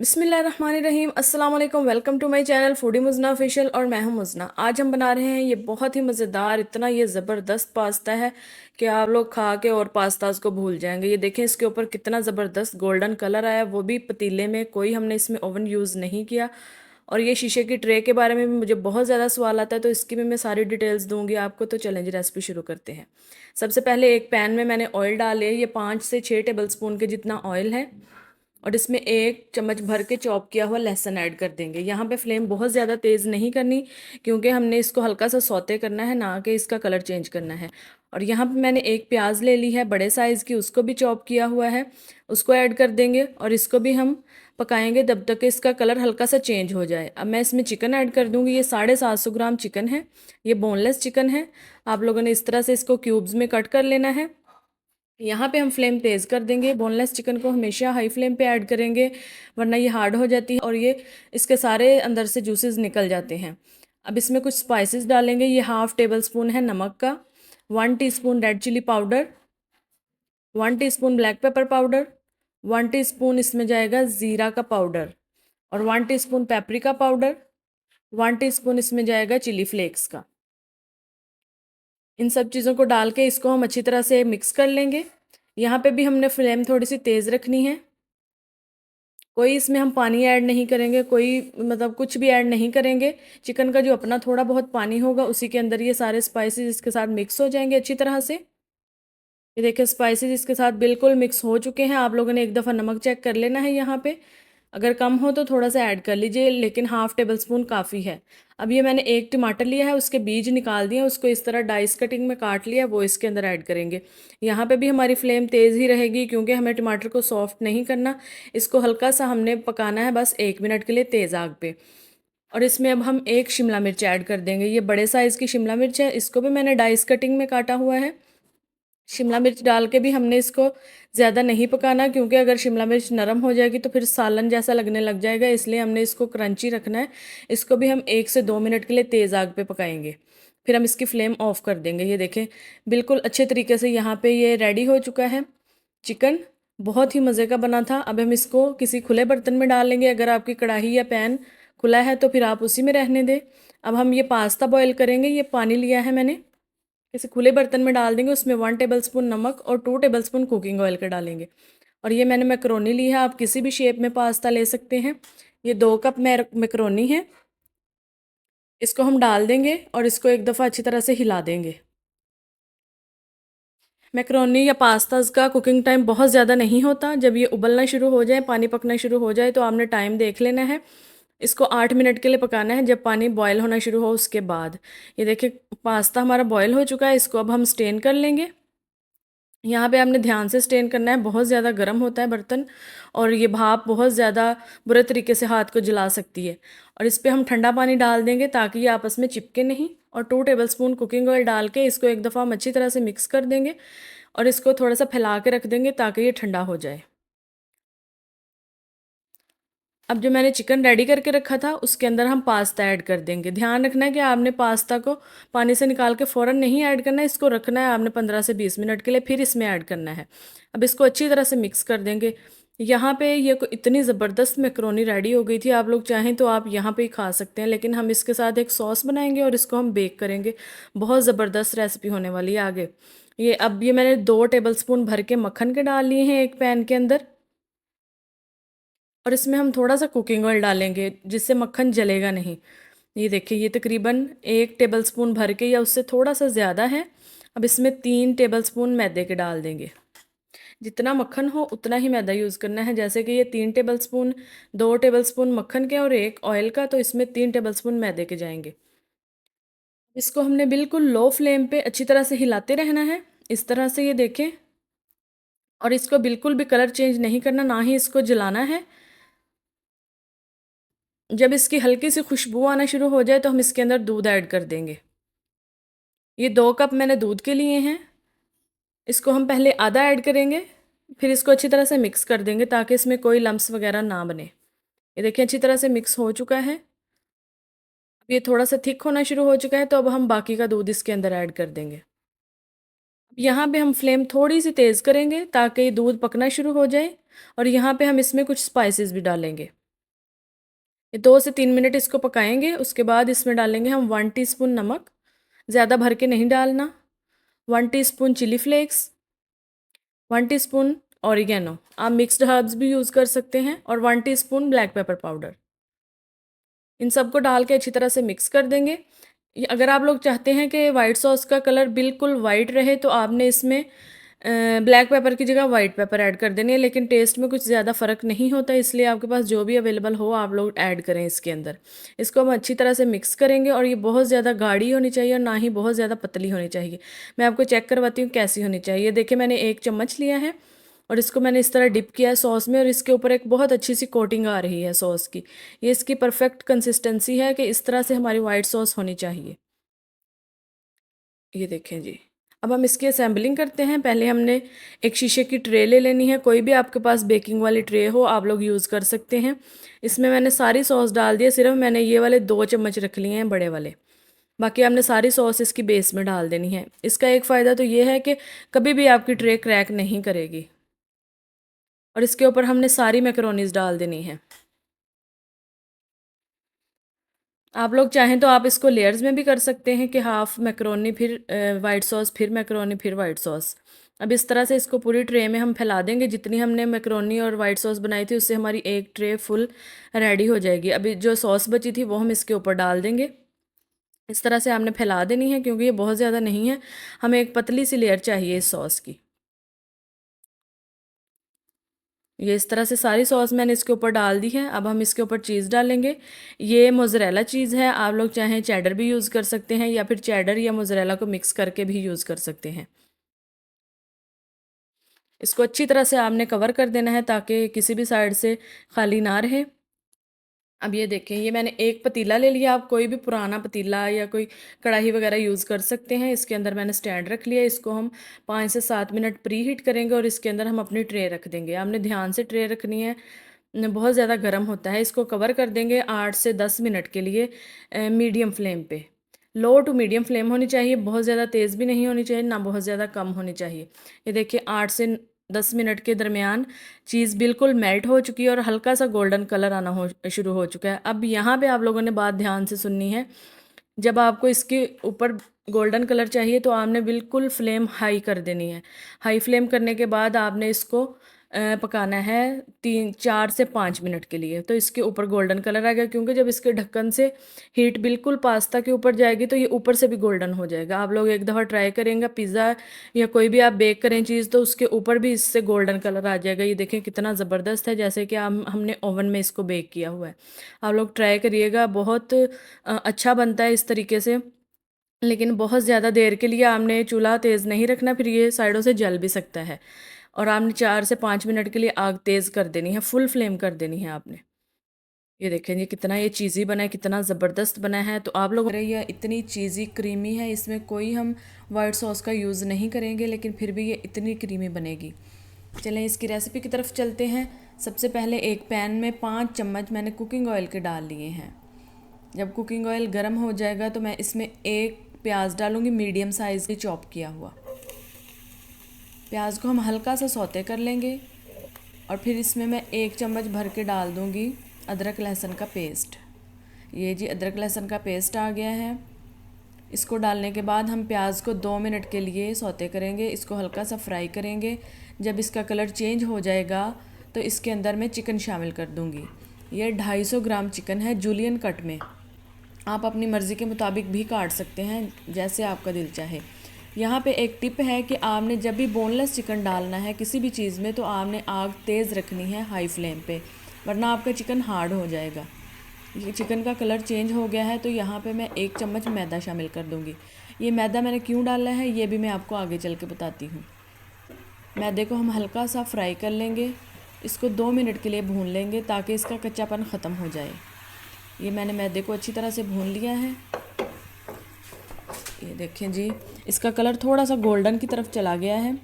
बिस्मिल्लाहिर्रहमानिर्रहीम अस्सलाम वालेकुम। Welcome to my channel foodie Muzna official और मैं हूं मुज़ना। आज हम बना रहे हैं ये बहुत ही मज़ेदार, इतना ये ज़बरदस्त पास्ता है कि आप लोग खा के और पास्ताज को भूल जाएंगे। ये देखें, इसके ऊपर कितना ज़बरदस्त गोल्डन कलर आया, वो भी पतीले में, कोई हमने इसमें ओवन यूज़ नहीं किया। और ये शीशे की ट्रे के बारे में भी मुझे बहुत ज़्यादा सवाल आता है, तो इसकी भी मैं सारी डिटेल्स दूंगी आपको। तो चलें जी, रेसिपी शुरू करते हैं। सबसे पहले एक पैन में मैंने ऑयल डाले, ये 5 से 6 टेबल स्पून के जितना ऑयल है, और इसमें 1 चम्मच भर के चॉप किया हुआ लहसुन ऐड कर देंगे। यहाँ पे फ्लेम बहुत ज़्यादा तेज़ नहीं करनी, क्योंकि हमने इसको हल्का सा सौते करना है, ना कि इसका कलर चेंज करना है। और यहाँ पे मैंने एक प्याज ले ली है बड़े साइज़ की, उसको भी चॉप किया हुआ है, उसको ऐड कर देंगे। और इसको भी हम पकाएंगे जब तक कि इसका कलर हल्का सा चेंज हो जाए। अब मैं इसमें चिकन ऐड कर दूँगी। ये 750 ग्राम चिकन है, ये बोनलेस चिकन है। आप लोगों ने इस तरह से इसको क्यूब्स में कट कर लेना है। यहाँ पे हम फ्लेम तेज़ कर देंगे। बोनलेस चिकन को हमेशा हाई फ्लेम पे ऐड करेंगे, वरना ये हार्ड हो जाती है और ये इसके सारे अंदर से जूसेस निकल जाते हैं। अब इसमें कुछ स्पाइसेस डालेंगे। ये 1/2 टेबल स्पून है नमक का, 1 teaspoon red chilli powder, 1 teaspoon black pepper powder, 1 teaspoon इसमें जाएगा ज़ीरा का पाउडर, और 1 टीस्पून पेपरिका पाउडर, 1 टीस्पून इसमें जाएगा चिली फ्लेक्स का। इन सब चीज़ों को डाल के इसको हम अच्छी तरह से मिक्स कर लेंगे। यहाँ पे भी हमने फ्लेम थोड़ी सी तेज़ रखनी है। कोई इसमें हम पानी ऐड नहीं करेंगे, कोई मतलब कुछ भी ऐड नहीं करेंगे। चिकन का जो अपना थोड़ा बहुत पानी होगा, उसी के अंदर ये सारे स्पाइसेस इसके साथ मिक्स हो जाएंगे अच्छी तरह से। ये देखिए, स्पाइसेस इसके साथ बिल्कुल मिक्स हो चुके हैं। आप लोगों ने एक दफ़ा नमक चेक कर लेना है यहाँ पे, अगर कम हो तो थोड़ा सा ऐड कर लीजिए, लेकिन 1/2 टेबल स्पून काफ़ी है। अब ये मैंने एक टमाटर लिया है, उसके बीज निकाल दिए, उसको इस तरह डाइस कटिंग में काट लिया, वो इसके अंदर ऐड करेंगे। यहाँ पे भी हमारी फ्लेम तेज़ ही रहेगी, क्योंकि हमें टमाटर को सॉफ्ट नहीं करना, इसको हल्का सा हमने पकाना है, बस 1 मिनट के लिए तेज़ आग पे। और इसमें अब हम एक शिमला मिर्च ऐड कर देंगे। ये बड़े साइज़ की शिमला मिर्च है, इसको भी मैंने डाइस कटिंग में काटा हुआ है। शिमला मिर्च डाल के भी हमने इसको ज़्यादा नहीं पकाना, क्योंकि अगर शिमला मिर्च नरम हो जाएगी तो फिर सालन जैसा लगने लग जाएगा, इसलिए हमने इसको क्रंची रखना है। इसको भी हम 1 से 2 मिनट के लिए तेज़ आग पे पकाएंगे, फिर हम इसकी फ्लेम ऑफ कर देंगे। ये देखें, बिल्कुल अच्छे तरीके से यहाँ पे ये रेडी हो चुका है चिकन। बहुत ही मज़े का बना था। अब हम इसको किसी खुले बर्तन में डाल लेंगे। अगर आपकी कढ़ाई या पैन खुला है तो फिर आप उसी में रहने दें। अब हम ये पास्ता बॉयल करेंगे। ये पानी लिया है मैंने, इसे खुले बर्तन में डाल देंगे। उसमें 1 टेबल स्पून नमक और 2 टेबल स्पून कुकिंग ऑयल का डालेंगे। और ये मैंने मैक्रोनी ली है, आप किसी भी शेप में पास्ता ले सकते हैं। ये 2 कप मैक्रोनी है, इसको हम डाल देंगे और इसको एक दफ़ा अच्छी तरह से हिला देंगे। मैक्रोनी या पास्ताज का कुकिंग टाइम बहुत ज़्यादा नहीं होता। जब ये उबलना शुरू हो जाए, पानी पकना शुरू हो जाए, तो आपने टाइम देख लेना है। इसको 8 मिनट के लिए पकाना है, जब पानी बॉयल होना शुरू हो उसके बाद। ये देखिए, पास्ता हमारा बॉयल हो चुका है, इसको अब हम स्टेन कर लेंगे। यहाँ पे आपने ध्यान से स्टेन करना है, बहुत ज़्यादा गर्म होता है बर्तन, और ये भाप बहुत ज़्यादा बुरे तरीके से हाथ को जला सकती है। और इस पे हम ठंडा पानी डाल देंगे ताकि ये आपस में चिपके नहीं। और 2 टेबल स्पून कुकिंग ऑयल डाल के इसको एक दफ़ा हम अच्छी तरह से मिक्स कर देंगे, और इसको थोड़ा सा फैला के रख देंगे ताकि ये ठंडा हो जाए। अब जो मैंने चिकन रेडी करके रखा था, उसके अंदर हम पास्ता ऐड कर देंगे। ध्यान रखना है कि आपने पास्ता को पानी से निकाल के फ़ौरन नहीं ऐड करना है, इसको रखना है आपने 15 से 20 मिनट के लिए, फिर इसमें ऐड करना है। अब इसको अच्छी तरह से मिक्स कर देंगे। यहाँ पे ये इतनी ज़बरदस्त मैक्रोनी रेडी हो गई थी, आप लोग चाहें तो आप यहाँ पे ही खा सकते हैं, लेकिन हम इसके साथ एक सॉस बनाएंगे और इसको हम बेक करेंगे। बहुत ज़बरदस्त रेसिपी होने वाली है आगे। ये मैंने 2 टेबल स्पून भर के मक्खन के डाल लिए हैं एक पैन के अंदर, और इसमें हम थोड़ा सा कुकिंग ऑयल डालेंगे, जिससे मक्खन जलेगा नहीं। ये देखिए, ये तकरीबन 1 टेबल स्पून भर के या उससे थोड़ा सा ज़्यादा है। अब इसमें 3 टेबल स्पून मैदे के डाल देंगे। जितना मक्खन हो उतना ही मैदा यूज़ करना है। जैसे कि ये 3 टेबल स्पून, 2 टेबल स्पून मक्खन के और 1 ऑयल का, तो इसमें 3 टेबल स्पून मैदे के जाएंगे। इसको हमने बिल्कुल लो फ्लेम पे अच्छी तरह से हिलाते रहना है, इस तरह से, ये देखें। और इसको बिल्कुल भी कलर चेंज नहीं करना, ना ही इसको जलाना है। जब इसकी हल्की सी खुशबू आना शुरू हो जाए तो हम इसके अंदर दूध ऐड कर देंगे। ये 2 कप मैंने दूध के लिए हैं। इसको हम पहले आधा ऐड करेंगे, फिर इसको अच्छी तरह से मिक्स कर देंगे ताकि इसमें कोई लम्स वगैरह ना बने। ये देखिए, अच्छी तरह से मिक्स हो चुका है। अब ये थोड़ा सा थिक होना शुरू हो चुका है, तो अब हम बाकी का दूध इसके अंदर ऐड कर देंगे। यहाँ पे हम फ्लेम थोड़ी सी तेज़ करेंगे ताकि दूध पकना शुरू हो जाए, और यहाँ पे हम इसमें कुछ स्पाइसेस भी डालेंगे। ये 2 से 3 मिनट इसको पकाएंगे। उसके बाद इसमें डालेंगे हम 1 टीस्पून नमक, ज़्यादा भर के नहीं डालना, 1 teaspoon chilli flakes, 1 teaspoon oregano, आप मिक्स्ड हर्ब्स भी यूज़ कर सकते हैं, और 1 टीस्पून ब्लैक पेपर पाउडर। इन सबको डाल के अच्छी तरह से मिक्स कर देंगे। अगर आप लोग चाहते हैं कि वाइट सॉस का कलर बिल्कुल वाइट रहे तो आपने इसमें ब्लैक पेपर की जगह वाइट पेपर ऐड कर देनी है, लेकिन टेस्ट में कुछ ज़्यादा फ़र्क नहीं होता, इसलिए आपके पास जो भी अवेलेबल हो आप लोग ऐड करें इसके अंदर। इसको हम अच्छी तरह से मिक्स करेंगे, और ये बहुत ज़्यादा गाढ़ी होनी चाहिए और ना ही बहुत ज़्यादा पतली होनी चाहिए। मैं आपको चेक करवाती हूँ कैसी होनी चाहिए। देखिए मैंने 1 चम्मच लिया है और इसको मैंने इस तरह डिप किया है सॉस में, और इसके ऊपर एक बहुत अच्छी सी कोटिंग आ रही है सॉस की। ये इसकी परफेक्ट कंसिस्टेंसी है कि इस तरह से हमारी वाइट सॉस होनी चाहिए। ये देखें जी। अब हम इसकी असेंबलिंग करते हैं। पहले हमने एक शीशे की ट्रे ले लेनी है, कोई भी आपके पास बेकिंग वाली ट्रे हो आप लोग यूज़ कर सकते हैं। इसमें मैंने सारी सॉस डाल दी है, सिर्फ मैंने ये वाले 2 चम्मच रख लिए हैं बड़े वाले। बाकी आपने सारी सॉस इसकी बेस में डाल देनी है। इसका एक फ़ायदा तो ये है कि कभी भी आपकी ट्रे क्रैक नहीं करेगी। और इसके ऊपर हमने सारी मैकरोनीज़ डाल देनी है। आप लोग चाहें तो आप इसको लेयर्स में भी कर सकते हैं कि हाफ मैकरोनी फिर वाइट सॉस फिर मैकरोनी फिर वाइट सॉस। अब इस तरह से इसको पूरी ट्रे में हम फैला देंगे। जितनी हमने मैकरोनी और वाइट सॉस बनाई थी उससे हमारी एक ट्रे फुल रेडी हो जाएगी। अभी जो सॉस बची थी वो हम इसके ऊपर डाल देंगे। इस तरह से आपने फैला देनी है, क्योंकि ये बहुत ज़्यादा नहीं है, हमें एक पतली सी लेयर चाहिए इस सॉस की। ये इस तरह से सारी सॉस मैंने इसके ऊपर डाल दी है। अब हम इसके ऊपर चीज़ डालेंगे। ये मोज़रेला चीज़ है, आप लोग चाहें चेडर भी यूज़ कर सकते हैं, या फिर चेडर या मोज़रेला को मिक्स करके भी यूज़ कर सकते हैं। इसको अच्छी तरह से आपने कवर कर देना है ताकि किसी भी साइड से खाली ना रहे। अब ये देखें, ये मैंने एक पतीला ले लिया। आप कोई भी पुराना पतीला या कोई कढ़ाई वगैरह यूज़ कर सकते हैं। इसके अंदर मैंने स्टैंड रख लिया। इसको हम 5 से 7 मिनट प्री हीट करेंगे और इसके अंदर हम अपनी ट्रे रख देंगे। आपने ध्यान से ट्रे रखनी है, बहुत ज़्यादा गर्म होता है। इसको कवर कर देंगे 8 से 10 मिनट के लिए मीडियम फ्लेम पे। लो टू मीडियम फ्लेम होनी चाहिए, बहुत ज़्यादा तेज़ भी नहीं होनी चाहिए, ना बहुत ज़्यादा कम होनी चाहिए। ये देखिए 8 से 10 मिनट के दरमियान चीज़ बिल्कुल मेल्ट हो चुकी है और हल्का सा गोल्डन कलर आना हो शुरू हो चुका है। अब यहाँ पे आप लोगों ने बात ध्यान से सुननी है। जब आपको इसके ऊपर गोल्डन कलर चाहिए तो आपने बिल्कुल फ्लेम हाई कर देनी है। हाई फ्लेम करने के बाद आपने इसको पकाना है 4 से 5 मिनट के लिए। तो इसके ऊपर गोल्डन कलर आएगा, क्योंकि जब इसके ढक्कन से हीट बिल्कुल पास्ता के ऊपर जाएगी तो ये ऊपर से भी गोल्डन हो जाएगा। आप लोग एक दफ़ा ट्राई करेंगे, पिज़्ज़ा या कोई भी आप बेक करें चीज़ तो उसके ऊपर भी इससे गोल्डन कलर आ जाएगा। ये देखें कितना ज़बरदस्त है, जैसे कि हमने ओवन में इसको बेक किया हुआ है। आप लोग ट्राई करिएगा, बहुत अच्छा बनता है इस तरीके से। लेकिन बहुत ज़्यादा देर के लिए आपने चूल्हा तेज़ नहीं रखना, फिर ये साइडों से जल भी सकता है। और आपने 4 से 5 मिनट के लिए आग तेज़ कर देनी है, फुल फ्लेम कर देनी है आपने। ये देखें ये कितना ये चीज़ी बना है, कितना ज़बरदस्त बना है। तो आप लोग ये इतनी चीज़ी क्रीमी है, इसमें कोई हम वाइट सॉस का यूज़ नहीं करेंगे, लेकिन फिर भी ये इतनी क्रीमी बनेगी। चलें इसकी रेसिपी की तरफ चलते हैं। सबसे पहले एक पैन में 5 चम्मच मैंने कुकिंग ऑयल के डाल लिए हैं। जब कुकिंग ऑयल गर्म हो जाएगा तो मैं इसमें एक प्याज डालूँगी, मीडियम साइज़ की चॉप किया हुआ। प्याज को हम हल्का सा सौते कर लेंगे और फिर इसमें मैं 1 चम्मच भर के डाल दूँगी अदरक लहसुन का पेस्ट। ये जी अदरक लहसुन का पेस्ट आ गया है। इसको डालने के बाद हम प्याज को 2 मिनट के लिए सौते करेंगे, इसको हल्का सा फ्राई करेंगे। जब इसका कलर चेंज हो जाएगा तो इसके अंदर मैं चिकन शामिल कर दूँगी। ये 250 ग्राम चिकन है जूलियन कट में। आप अपनी मर्ज़ी के मुताबिक भी काट सकते हैं, जैसे आपका दिल चाहे। यहाँ पे एक टिप है कि आपने जब भी बोनलेस चिकन डालना है किसी भी चीज़ में तो आपने आग तेज़ रखनी है, हाई फ्लेम पे, वरना आपका चिकन हार्ड हो जाएगा। ये चिकन का कलर चेंज हो गया है तो यहाँ पे मैं 1 चम्मच मैदा शामिल कर दूँगी। ये मैदा मैंने क्यों डाला है ये भी मैं आपको आगे चल के बताती हूँ। मैदे को हम हल्का सा फ्राई कर लेंगे, इसको 2 मिनट के लिए भून लेंगे ताकि इसका कच्चापन ख़त्म हो जाए। ये मैंने मैदे को अच्छी तरह से भून लिया है। ये देखें जी, इसका कलर थोड़ा सा गोल्डन की तरफ चला गया है।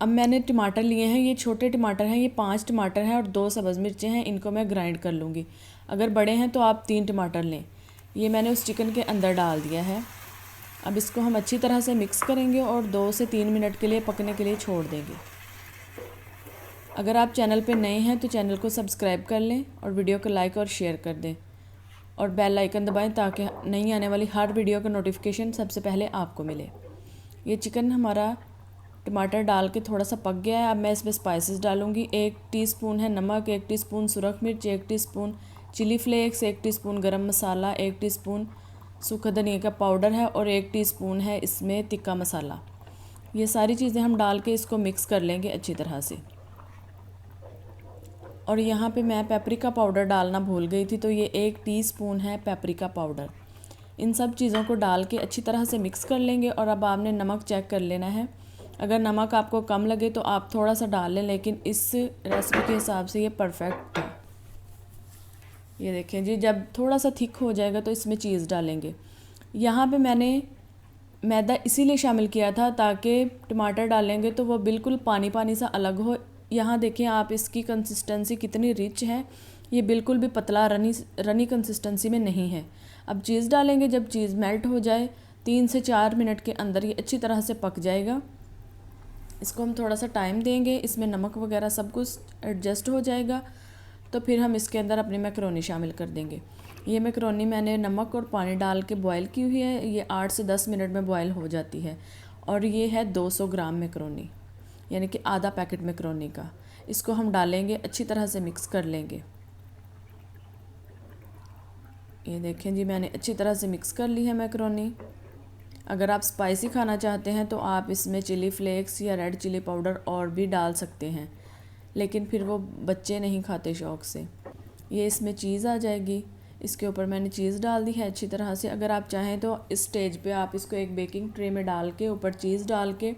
अब मैंने टमाटर लिए हैं, ये छोटे टमाटर हैं, ये 5 टमाटर हैं और 2 सब्ज़ मिर्चें हैं। इनको मैं ग्राइंड कर लूँगी। अगर बड़े हैं तो आप 3 टमाटर लें। ये मैंने उस चिकन के अंदर डाल दिया है। अब इसको हम अच्छी तरह से मिक्स करेंगे और 2 से 3 मिनट के लिए पकने के लिए छोड़ देंगे। अगर आप चैनल पे नए हैं तो चैनल को सब्सक्राइब कर लें और वीडियो को लाइक और शेयर कर दें और बेल आइकन दबाएं ताकि नई आने वाली हर वीडियो का नोटिफिकेशन सबसे पहले आपको मिले। ये चिकन हमारा टमाटर डाल के थोड़ा सा पक गया है। अब मैं इसमें स्पाइसेस डालूँगी। 1 टीस्पून है नमक, 1 टीस्पून सुरख मिर्च, 1 टीस्पून चिली फ्लेक्स, 1 टीस्पून गरम मसाला, 1 टीस्पून सूखा धनिया का पाउडर है और 1 टीस्पून है इसमें तिक्का मसाला। ये सारी चीज़ें हम डाल के इसको मिक्स कर लेंगे अच्छी तरह से। और यहाँ पे मैं पेपरिका पाउडर डालना भूल गई थी, तो ये 1 टीस्पून है पेपरिका पाउडर। इन सब चीज़ों को डाल के अच्छी तरह से मिक्स कर लेंगे। और अब आपने नमक चेक कर लेना है। अगर नमक आपको कम लगे तो आप थोड़ा सा डाल लें, लेकिन इस रेसिपी के हिसाब से ये परफेक्ट था। ये देखें जी, जब थोड़ा सा थिक हो जाएगा तो इसमें चीज़ डालेंगे। यहाँ पे मैंने मैदा इसीलिए शामिल किया था ताकि टमाटर डालेंगे तो वो बिल्कुल पानी पानी सा अलग हो। यहाँ देखें आप इसकी कंसिस्टेंसी कितनी रिच है, ये बिल्कुल भी पतला रनी रनी कंसिस्टेंसी में नहीं है। अब चीज़ डालेंगे। जब चीज़ मेल्ट हो जाए 3 से 4 मिनट के अंदर ये अच्छी तरह से पक जाएगा। इसको हम थोड़ा सा टाइम देंगे, इसमें नमक वगैरह सब कुछ एडजस्ट हो जाएगा तो फिर हम इसके अंदर अपनी मैकरोनी शामिल कर देंगे। ये मैकरोनी मैंने नमक और पानी डाल के बॉयल की हुई है। ये 8 से 10 मिनट में बॉयल हो जाती है। और ये है 200 ग्राम मैकरोनी, यानी कि आधा पैकेट मैकरोनी का। इसको हम डालेंगे, अच्छी तरह से मिक्स कर लेंगे। ये देखें जी, मैंने अच्छी तरह से मिक्स कर ली है मैकरोनी। अगर आप स्पाइसी खाना चाहते हैं तो आप इसमें चिली फ्लेक्स या रेड चिली पाउडर और भी डाल सकते हैं, लेकिन फिर वो बच्चे नहीं खाते शौक़ से। ये इसमें चीज़ आ जाएगी। इसके ऊपर मैंने चीज़ डाल दी है अच्छी तरह से। अगर आप चाहें तो इस स्टेज पे आप इसको एक बेकिंग ट्रे में डाल के ऊपर चीज़ डाल के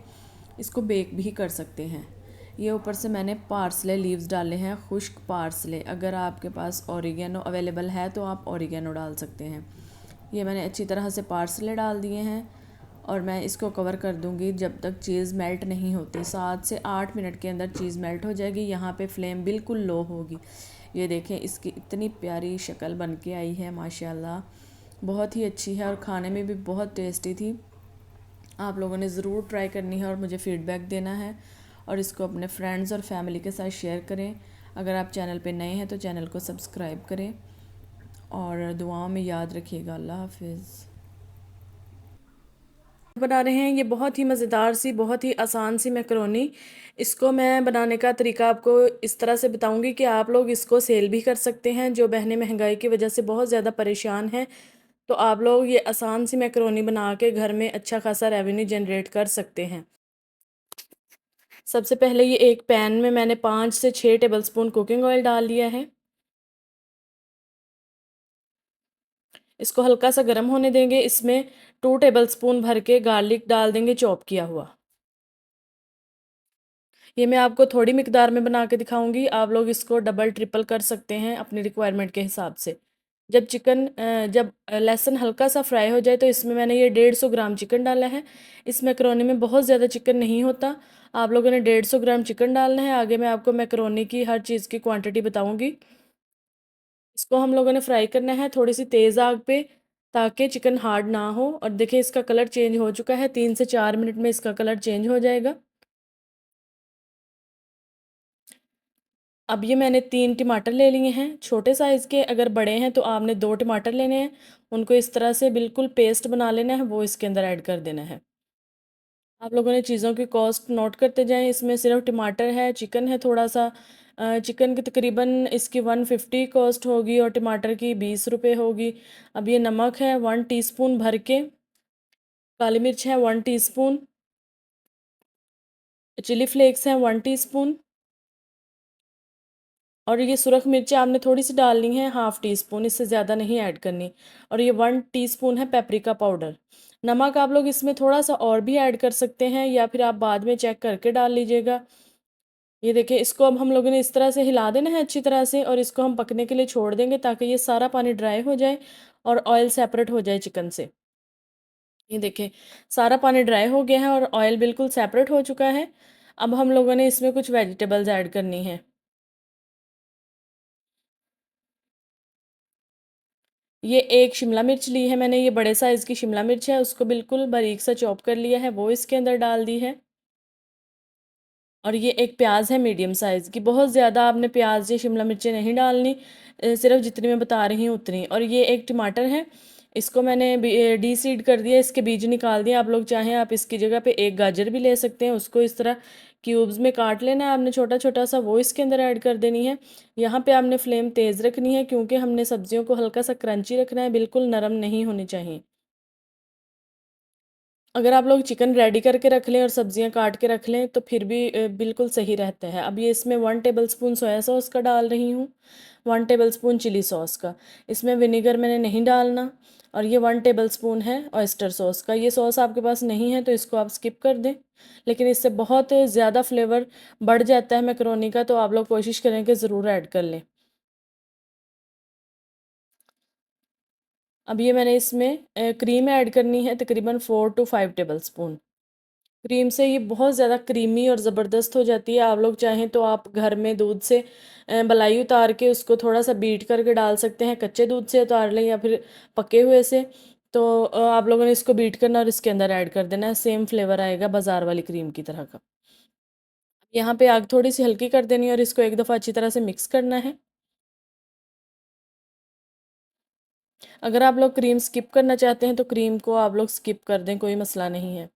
इसको बेक भी कर सकते हैं। ये ऊपर से मैंने पार्सले लीव्स डाले हैं, खुश्क पार्सले। अगर आपके पास ओरिगेनो अवेलेबल है तो आप ओरिगेनो डाल सकते हैं। ये मैंने अच्छी तरह से पार्सले डाल दिए हैं और मैं इसको कवर कर दूंगी जब तक चीज़ मेल्ट नहीं होती। 7 से 8 मिनट के अंदर चीज़ मेल्ट हो जाएगी। यहाँ पे फ्लेम बिल्कुल लो होगी। ये देखें, इसकी इतनी प्यारी शक्ल बन के आई है माशाल्लाह, बहुत ही अच्छी है और खाने में भी बहुत टेस्टी थी। आप लोगों ने ज़रूर ट्राई करनी है और मुझे फ़ीडबैक देना है और इसको अपने फ्रेंड्स और फैमिली के साथ शेयर करें। अगर आप चैनल पे नए हैं तो चैनल को सब्सक्राइब करें और दुआओं में याद रखिएगा। अल्लाह हाफिज़। बना रहे हैं ये बहुत ही मज़ेदार सी, बहुत ही आसान सी मैकरोनी। इसको मैं बनाने का तरीका आपको इस तरह से बताऊंगी कि आप लोग इसको सेल भी कर सकते हैं। जो बहनें महंगाई की वजह से बहुत ज़्यादा परेशान हैं, तो आप लोग ये आसान सी मैकरोनी बना के घर में अच्छा खासा रेवेन्यू जनरेट कर सकते हैं। सबसे पहले ये एक पैन में मैंने 5 से 6 टेबलस्पून कुकिंग ऑयल डाल लिया है। इसको हल्का सा गर्म होने देंगे। इसमें 2 टेबलस्पून भर के गार्लिक डाल देंगे, चॉप किया हुआ। ये मैं आपको थोड़ी मिकदार में बना के दिखाऊंगी, आप लोग इसको डबल ट्रिपल कर सकते हैं अपनी रिक्वायरमेंट के हिसाब से। जब लहसुन हल्का सा फ्राई हो जाए तो इसमें मैंने ये 150 ग्राम चिकन डाला है। इस मैकरोनी में बहुत ज़्यादा चिकन नहीं होता। आप लोगों ने 150 ग्राम चिकन डालना है। आगे मैं आपको मैकरोनी की हर चीज़ की क्वांटिटी बताऊंगी। इसको हम लोगों ने फ्राई करना है थोड़ी सी तेज़ आग पे, ताकि चिकन हार्ड ना हो। और देखिए इसका कलर चेंज हो चुका है, 3 से 4 मिनट में इसका कलर चेंज हो जाएगा। अब ये मैंने 3 टमाटर ले लिए हैं छोटे साइज़ के। अगर बड़े हैं तो आपने 2 टमाटर लेने हैं। उनको इस तरह से बिल्कुल पेस्ट बना लेना है, वो इसके अंदर ऐड कर देना है। आप लोगों ने चीज़ों की कॉस्ट नोट करते जाएं। इसमें सिर्फ टमाटर है, चिकन है थोड़ा सा। चिकन की तकरीबन इसकी 150 कॉस्ट होगी और टमाटर की 20 रुपये होगी। अब ये नमक है 1 टीस्पून भर के, काली मिर्च है 1 टीस्पून, चिली फ्लेक्स हैं 1 टीस्पून और ये सुरख मिर्ची आपने थोड़ी सी डालनी है, 1/2 टीस्पून, इससे ज़्यादा नहीं ऐड करनी। और ये 1 टीस्पून है पेपरिका पाउडर। नमक आप लोग इसमें थोड़ा सा और भी ऐड कर सकते हैं या फिर आप बाद में चेक करके डाल लीजिएगा। ये देखिए, इसको अब हम लोगों ने इस तरह से हिला देना है अच्छी तरह से और इसको हम पकने के लिए छोड़ देंगे ताकि ये सारा पानी ड्राई हो जाए और ऑयल सेपरेट हो जाए चिकन से। ये देखिए, सारा पानी ड्राई हो गया है और ऑयल बिल्कुल सेपरेट हो चुका है। अब हम लोगों ने इसमें कुछ वेजिटेबल्स ऐड करनी है। ये एक शिमला मिर्च ली है मैंने, ये बड़े साइज़ की शिमला मिर्च है, उसको बिल्कुल बारीक सा चॉप कर लिया है, वो इसके अंदर डाल दी है। और ये एक प्याज है मीडियम साइज़ की। बहुत ज़्यादा आपने प्याज या शिमला मिर्चें नहीं डालनी, सिर्फ जितनी मैं बता रही हूँ उतनी। और ये एक टमाटर है, इसको मैंने डी सीड कर दिया, इसके बीज निकाल दिए। आप लोग चाहें आप इसकी जगह पे एक गाजर भी ले सकते हैं, उसको इस तरह क्यूब्स में काट लेना है आपने छोटा छोटा सा, वो इसके अंदर ऐड कर देनी है। यहाँ पे आपने फ्लेम तेज़ रखनी है क्योंकि हमने सब्जियों को हल्का सा क्रंची रखना है, बिल्कुल नरम नहीं होनी चाहिए। अगर आप लोग चिकन रेडी करके रख लें और सब्जियां काट के रख लें तो फिर भी बिल्कुल सही रहता है। अब ये इसमें 1 टेबलस्पून सोया सॉस का डाल रही हूँ, 1 टेबलस्पून चिली सॉस का। इसमें विनेगर मैंने नहीं डालना। और ये 1 टेबलस्पून है ऑयस्टर सॉस का। ये सॉस आपके पास नहीं है तो इसको आप स्किप कर दें, लेकिन इससे बहुत ज़्यादा फ्लेवर बढ़ जाता है मैकरोनी का, तो आप लोग कोशिश करें कि ज़रूर ऐड कर लें। अब ये मैंने इसमें क्रीम ऐड करनी है, तकरीबन 4 to 5 टेबलस्पून। क्रीम से ये बहुत ज़्यादा क्रीमी और ज़बरदस्त हो जाती है। आप लोग चाहें तो आप घर में दूध से मलाई उतार के उसको थोड़ा सा बीट करके डाल सकते हैं, कच्चे दूध से उतार लें या फिर पके हुए से। तो आप लोगों ने इसको बीट करना और इसके अंदर ऐड कर देना है, सेम फ्लेवर आएगा बाज़ार वाली क्रीम की तरह का। यहाँ पे आग थोड़ी सी हल्की कर देनी है और इसको एक दफ़ा अच्छी तरह से मिक्स करना है। अगर आप लोग क्रीम स्किप करना चाहते हैं तो क्रीम को आप लोग स्किप कर दें, कोई मसला नहीं है।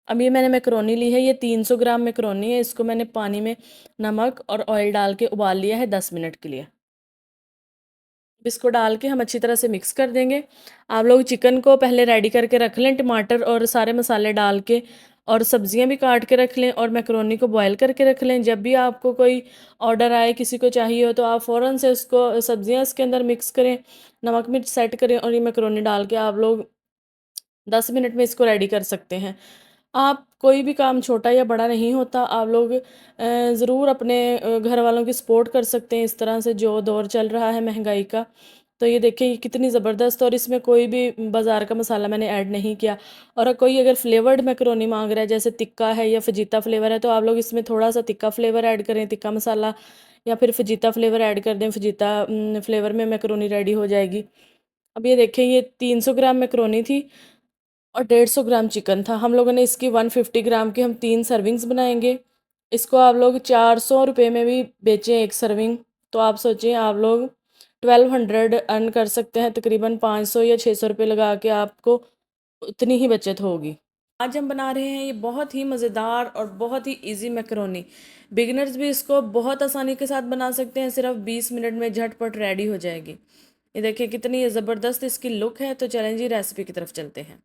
अब ये मैंने मैक्रोनी ली है, ये 300 ग्राम मैक्रोनी है। इसको मैंने पानी में नमक और ऑयल डाल के उबाल लिया है 10 मिनट के लिए। इसको डाल के हम अच्छी तरह से मिक्स कर देंगे। आप लोग चिकन को पहले रेडी करके रख लें, टमाटर और सारे मसाले डाल के, और सब्जियां भी काट के रख लें और मैक्रोनी को बॉयल करके रख लें। जब भी आपको कोई ऑर्डर आए, किसी को चाहिए हो, तो आप फ़ौरन से उसको सब्जियां इसके अंदर मिक्स करें, नमक मिर्च सेट करें और ये मैक्रोनी डाल के आप लोग 10 मिनट में इसको रेडी कर सकते हैं। आप कोई भी काम छोटा या बड़ा नहीं होता, आप लोग ज़रूर अपने घर वालों की सपोर्ट कर सकते हैं इस तरह से, जो दौर चल रहा है महंगाई का। तो ये देखिए ये कितनी ज़बरदस्त, और इसमें कोई भी बाज़ार का मसाला मैंने ऐड नहीं किया। और कोई अगर फ्लेवर्ड मैकरोनी मांग रहा है, जैसे तिक्का है या फजीता फ्लेवर है, तो आप लोग इसमें थोड़ा सा तिक्का फ्लेवर ऐड करें, तिक्का मसाला, या फिर फजीता फ्लेवर ऐड कर दें। फजीता फ्लेवर में मैकरोनी रेडी हो जाएगी। अब ये देखें, ये 300 ग्राम मैकरोनी थी और 150 ग्राम चिकन था। हम लोगों ने इसकी 150 ग्राम की हम 3 सर्विंग्स बनाएंगे। इसको आप लोग 400 रुपये में भी बेचें एक सर्विंग, तो आप सोचें आप लोग 1200 अर्न कर सकते हैं। तकरीबन 500 या 600 रुपये लगा के आपको उतनी ही बचत होगी। आज हम बना रहे हैं ये बहुत ही मज़ेदार और बहुत ही इजी मैकरोनी। बिगिनर्स भी इसको बहुत आसानी के साथ बना सकते हैं, सिर्फ 20 मिनट में झटपट रेडी हो जाएगी। ये देखिए कितनी ज़बरदस्त इसकी लुक है। तो चलें जी, रेसिपी की तरफ चलते हैं।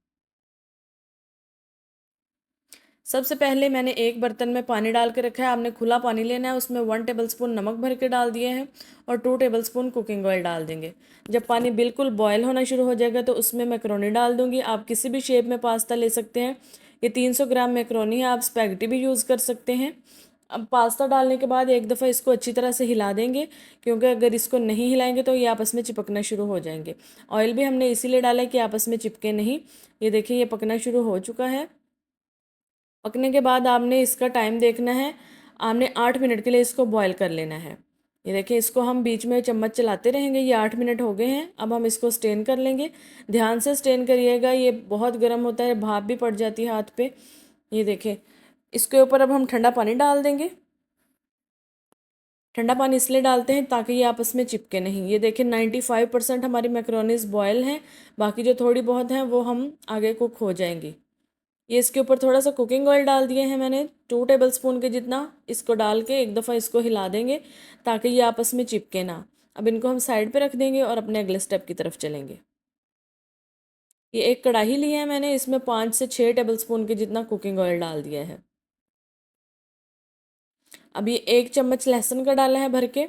सबसे पहले मैंने एक बर्तन में पानी डाल के रखा है। आपने खुला पानी लेना है, उसमें 1 टेबलस्पून नमक भर के डाल दिए हैं और 2 टेबलस्पून कुकिंग ऑयल डाल देंगे। जब पानी बिल्कुल बॉयल होना शुरू हो जाएगा तो उसमें मैक्रोनी डाल दूंगी। आप किसी भी शेप में पास्ता ले सकते हैं। ये 300 ग्राम मैक्रोनी है, आप स्पैगेटी भी यूज़ कर सकते हैं। अब पास्ता डालने के बाद एक दफ़ा इसको अच्छी तरह से हिला देंगे, क्योंकि अगर इसको नहीं हिलाएंगे तो ये आपस में चिपकना शुरू हो जाएंगे। ऑयल भी हमने इसीलिए डाला है कि आपस में चिपके नहीं। ये देखिए ये पकना शुरू हो चुका है। पकने के बाद आपने इसका टाइम देखना है। आपने 8 मिनट के लिए इसको बॉईल कर लेना है। ये देखिए इसको हम बीच में चम्मच चलाते रहेंगे। ये 8 मिनट हो गए हैं। अब हम इसको स्टेन कर लेंगे। ध्यान से स्टेन करिएगा, ये बहुत गर्म होता है, भाप भी पड़ जाती है हाथ पे। ये देखिए इसके ऊपर अब हम ठंडा पानी डाल देंगे। ठंडा पानी इसलिए डालते हैं ताकि ये आपस में चिपके नहीं। ये देखिए 95% हमारी मैक्रोनीज बॉयल हैं, बाकी जो थोड़ी बहुत हैं वो हम आगे कुक हो जाएंगी। ये इसके ऊपर थोड़ा सा कुकिंग ऑयल डाल दिए हैं मैंने, 2 टेबलस्पून के जितना। इसको डाल के एक दफ़ा इसको हिला देंगे ताकि ये आपस में चिपके ना। अब इनको हम साइड पे रख देंगे और अपने अगले स्टेप की तरफ चलेंगे। ये एक कढ़ाई ली है मैंने, इसमें 5 से 6 टेबलस्पून के जितना कुकिंग ऑयल डाल दिया है। अब ये 1 चम्मच लहसुन का डाला है भर के।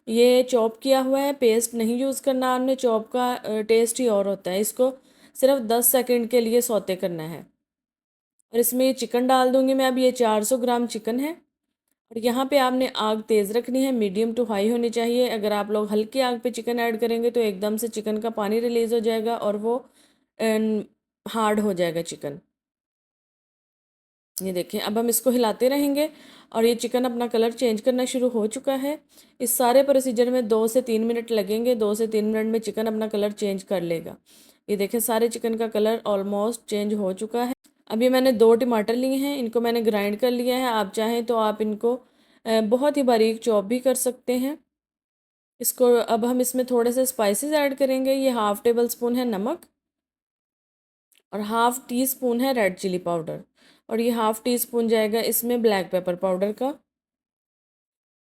ये चॉप किया हुआ है, पेस्ट नहीं यूज़ करना आपने, चॉप का टेस्ट ही और होता है। इसको सिर्फ 10 सेकेंड के लिए सौते करना है। और इसमें ये चिकन डाल दूंगी मैं। अब ये 400 ग्राम चिकन है और यहाँ पे आपने आग तेज़ रखनी है, मीडियम टू हाई होनी चाहिए। अगर आप लोग हल्की आग पे चिकन ऐड करेंगे तो एकदम से चिकन का पानी रिलीज़ हो जाएगा और वो हार्ड हो जाएगा चिकन। ये देखें अब हम इसको हिलाते रहेंगे और ये चिकन अपना कलर चेंज करना शुरू हो चुका है। इस सारे प्रोसीजर में 2 से 3 मिनट लगेंगे। 2 से 3 मिनट में चिकन अपना कलर चेंज कर लेगा। ये देखें सारे चिकन का कलर ऑलमोस्ट चेंज हो चुका है। अब ये मैंने 2 टमाटर लिए हैं, इनको मैंने ग्राइंड कर लिया है। आप चाहें तो आप इनको बहुत ही बारीक चॉप भी कर सकते हैं। इसको अब हम इसमें थोड़े से स्पाइसेस ऐड करेंगे। ये हाफ़ टेबल स्पून है नमक और हाफ़ टी स्पून है रेड चिली पाउडर, और ये हाफ़ टी स्पून जाएगा इसमें ब्लैक पेपर पाउडर का।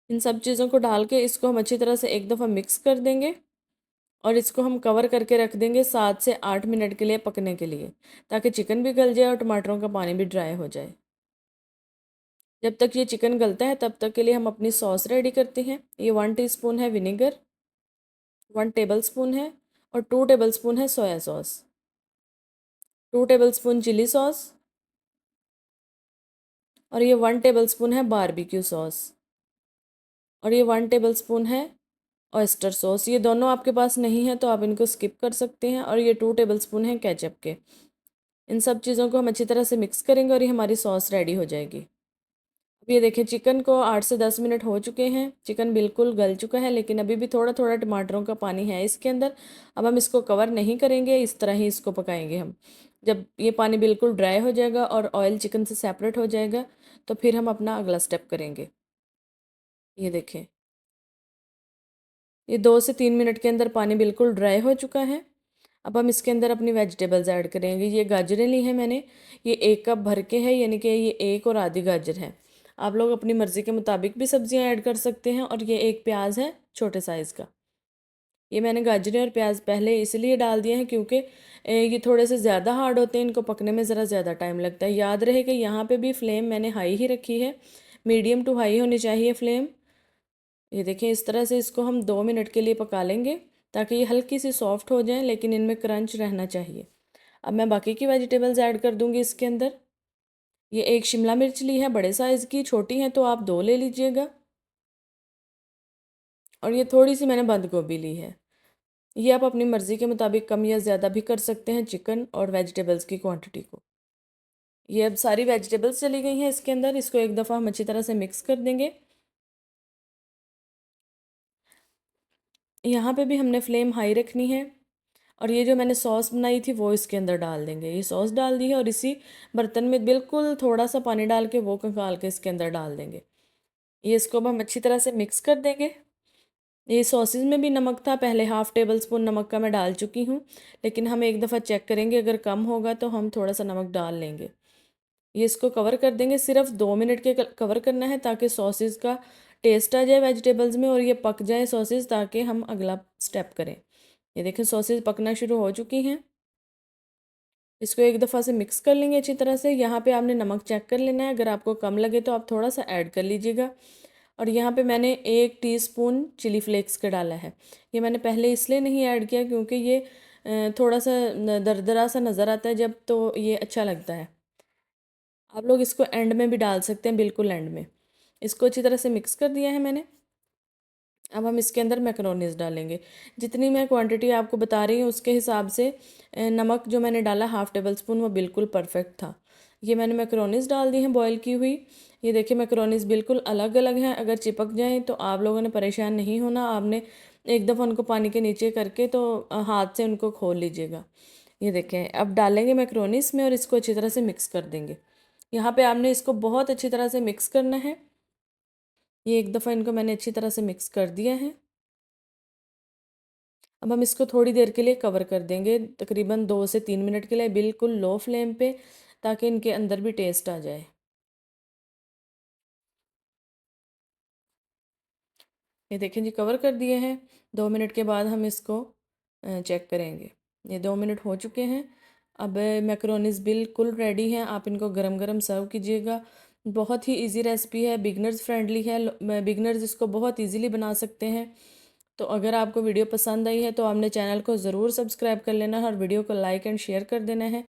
इन सब चीज़ों को डाल के इसको हम अच्छी तरह से एक दफ़ा मिक्स कर देंगे और इसको हम कवर करके रख देंगे 7 से 8 मिनट के लिए पकने के लिए, ताकि चिकन भी गल जाए और टमाटरों का पानी भी ड्राई हो जाए। जब तक ये चिकन गलता है तब तक के लिए हम अपनी सॉस रेडी करते हैं। ये 1 टीस्पून है विनेगर, 1 टेबलस्पून है, और 2 टेबलस्पून है soya sauce, 2 tablespoon chilli sauce, और ये 1 टेबलस्पून है बारबेक्यू सॉस, और ये 1 टेबलस्पून है ऑयस्टर सॉस। ये दोनों आपके पास नहीं है तो आप इनको स्किप कर सकते हैं। और ये 2 टेबलस्पून है केचप के। इन सब चीज़ों को हम अच्छी तरह से मिक्स करेंगे और ये हमारी सॉस रेडी हो जाएगी। अब ये देखें, चिकन को 8 से 10 मिनट हो चुके हैं। चिकन बिल्कुल गल चुका है, लेकिन अभी भी थोड़ा थोड़ा टमाटरों का पानी है इसके अंदर। अब हम इसको कवर नहीं करेंगे, इस तरह ही इसको पकाएंगे हम। जब ये पानी बिल्कुल ड्राई हो जाएगा और ऑयल चिकन से सेपरेट हो जाएगा तो फिर हम अपना अगला स्टेप करेंगे। ये देखें, ये 2 से 3 मिनट के अंदर पानी बिल्कुल ड्राई हो चुका है। अब हम इसके अंदर अपनी वेजिटेबल्स ऐड करेंगे। ये गाजरें ली हैं मैंने, ये 1 कप भर के है, यानी कि ये 1 और आधी गाजर है। आप लोग अपनी मर्ज़ी के मुताबिक भी सब्जियां ऐड कर सकते हैं। और ये 1 प्याज है छोटे साइज़ का। ये मैंने गाजरें और प्याज पहले इसलिए डाल दिए हैं क्योंकि ये थोड़े से ज़्यादा हार्ड होते हैं, इनको पकने में ज़रा ज़्यादा टाइम लगता है। याद रहे कि यहाँ पे भी फ्लेम मैंने हाई ही रखी है, मीडियम टू हाई होनी चाहिए फ्लेम। ये देखें, इस तरह से इसको हम 2 मिनट के लिए पका लेंगे ताकि ये हल्की सी सॉफ्ट हो जाए, लेकिन इनमें क्रंच रहना चाहिए। अब मैं बाकी की वेजिटेबल्स ऐड कर दूंगी इसके अंदर। ये 1 शिमला मिर्च ली है बड़े साइज़ की, छोटी है तो आप 2 ले लीजिएगा। और ये थोड़ी सी मैंने बंद गोभी ली है। ये आप अपनी मर्ज़ी के मुताबिक कम या ज़्यादा भी कर सकते हैं चिकन और वेजिटेबल्स की क्वांटिटी को। ये अब सारी वेजिटेबल्स चली गई हैं इसके अंदर। इसको एक दफ़ा हम अच्छी तरह से मिक्स कर देंगे। यहाँ पे भी हमने फ्लेम हाई रखनी है। और ये जो मैंने सॉस बनाई थी वो इसके अंदर डाल देंगे। ये सॉस डाल दी है और इसी बर्तन में बिल्कुल थोड़ा सा पानी डाल के वो खंगाल के इसके अंदर डाल देंगे। ये इसको अब हम अच्छी तरह से मिक्स कर देंगे। ये सॉसेज में भी नमक था, पहले हाफ़ टेबल स्पून नमक का मैं डाल चुकी हूँ, लेकिन हम एक दफ़ा चेक करेंगे, अगर कम होगा तो हम थोड़ा सा नमक डाल लेंगे। ये इसको कवर कर देंगे, सिर्फ 2 मिनट के कवर करना है ताकि सॉसेज का टेस्ट आ जाए वेजिटेबल्स में और ये पक जाए सॉसेज, ताकि हम अगला स्टेप करें। ये देखें, सॉसेज पकना शुरू हो चुकी हैं। इसको एक दफ़ा से मिक्स कर लेंगे अच्छी तरह से। यहाँ पे आपने नमक चेक कर लेना है, अगर आपको कम लगे तो आप थोड़ा सा ऐड कर लीजिएगा। और यहाँ पे मैंने 1 टीस्पून चिली फ्लेक्स का डाला है। ये मैंने पहले इसलिए नहीं ऐड किया क्योंकि ये थोड़ा सा दरदरा सा नज़र आता है जब, तो ये अच्छा लगता है। आप लोग इसको एंड में भी डाल सकते हैं, बिल्कुल एंड में। इसको अच्छी तरह से मिक्स कर दिया है मैंने। अब हम इसके अंदर मैक्रोनीस डालेंगे। जितनी मैं क्वांटिटी आपको बता रही हूँ उसके हिसाब से नमक जो मैंने डाला हाफ़ टेबल स्पून, वो बिल्कुल परफेक्ट था। ये मैंने मैक्रोनीस डाल दी हैं बॉईल की हुई। ये देखिए, मैक्रोनीस बिल्कुल अलग अलग हैं। अगर चिपक जाएँ तो आप लोगों ने परेशान नहीं होना। आपने एक दफ़ा उनको पानी के नीचे करके तो हाथ से उनको खोल लीजिएगा। ये देखें, अब डालेंगे मैक्रोनीस में और इसको अच्छी तरह से मिक्स कर देंगे। यहाँ पे आपने इसको बहुत अच्छी तरह से मिक्स करना है। ये एक दफ़ा इनको मैंने अच्छी तरह से मिक्स कर दिया है। अब हम इसको थोड़ी देर के लिए कवर कर देंगे, तकरीबन 2 से 3 मिनट के लिए, बिल्कुल लो फ्लेम पे, ताकि इनके अंदर भी टेस्ट आ जाए। ये देखें जी, कवर कर दिए हैं। 2 मिनट के बाद हम इसको चेक करेंगे। ये 2 मिनट हो चुके हैं। अब मैक्रोनीस बिल्कुल रेडी हैं। आप इनको गरम गरम सर्व कीजिएगा। बहुत ही इजी रेसिपी है, बिगनर्स फ्रेंडली है। बिगनर्स इसको बहुत इजीली बना सकते हैं। तो अगर आपको वीडियो पसंद आई है तो आपने चैनल को ज़रूर सब्सक्राइब कर लेना है और वीडियो को लाइक एंड शेयर कर देना है।